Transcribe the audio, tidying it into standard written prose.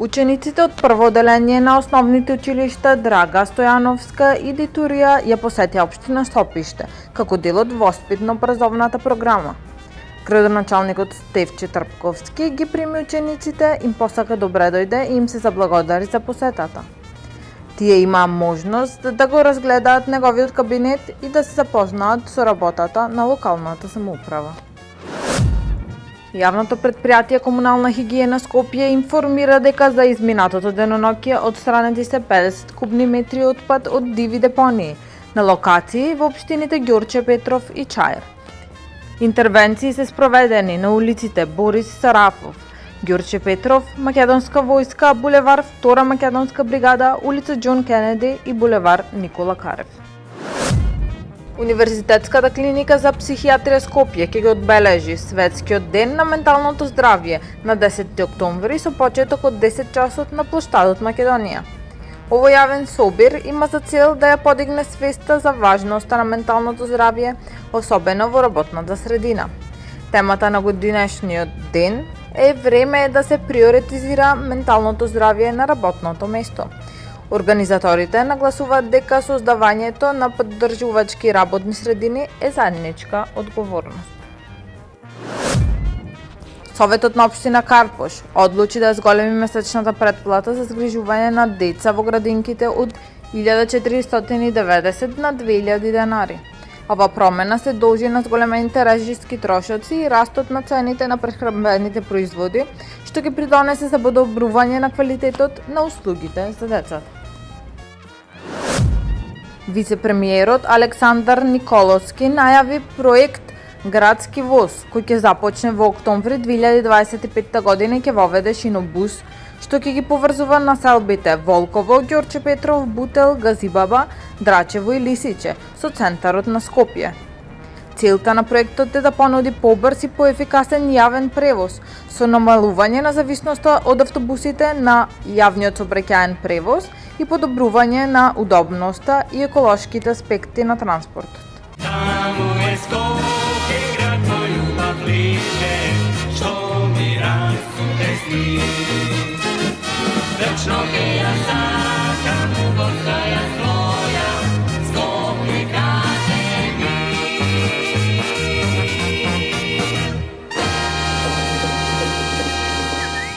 Учениците од прво одделение на основните училишта Драга Стојановска и Дитурија ја посетија општина Сопиште, како дел од воспитно-образовната програма. Градоначалникот Стефче Трпковски ги прими учениците, им посака добре дојде и им се заблагодари за посетата. Тие имаа можност да го разгледаат неговиот кабинет и да се запознаат со работата на локалната самоуправа. Јавното предпријатие Комунална хигиена Скопје информира дека за изминатото деноноќе отстранети се 50 кубни метри отпад од диви депонии на локации во општините Ѓорче Петров и Чаир. Интервенции се спроведени на улиците Борис Сарафов, Ѓорче Петров, Македонска војска, булевар Втора македонска бригада, улица Џон Кенеди и булевар Никола Карев. Универзитетската клиника за психијатрија Скопје ќе го одбележи Светскиот ден на менталното здравје на 10 октомври со почеток од 10 часот на плоштадот Македонија. Овој јавен собир има за цел да ја подигне свеста за важноста на менталното здравје, особено во работната средина. Темата на годинешниот ден е време да се приоритизира менталното здравје на работното место. Организаторите нагласуваат дека создавањето на поддржувачки работни средини е заедничка одговорност. Советот на општина Карпош одлучи да зголеми месечната претплата за згрижување на деца во градинките од 1490 на 2000 денари. Ова промена се должи на зголемените режиски трошоци и растот на цените на прехранбените производи, што ќе придонесе за подобрување на квалитетот на услугите за децата. Вице-премиерот Александар Николовски најави проект Градски воз, кој ќе започне во октомври 2025 година и ќе воведе шинобус, што ќе ги поврзува населбите Волково, Ѓорче Петров, Бутел, Газибаба, Драчево и Лисиче со центарот на Скопје. Целта на проектот е да понуди побрз и поефикасен јавен превоз со намалување на зависноста од автобусите на јавниот сообраќаен превоз и подобрување на удобноста и еколошките аспекти на транспортот. Таму е Скопје, град мој љубав лише, што ми расте сни. Вечно ќе ја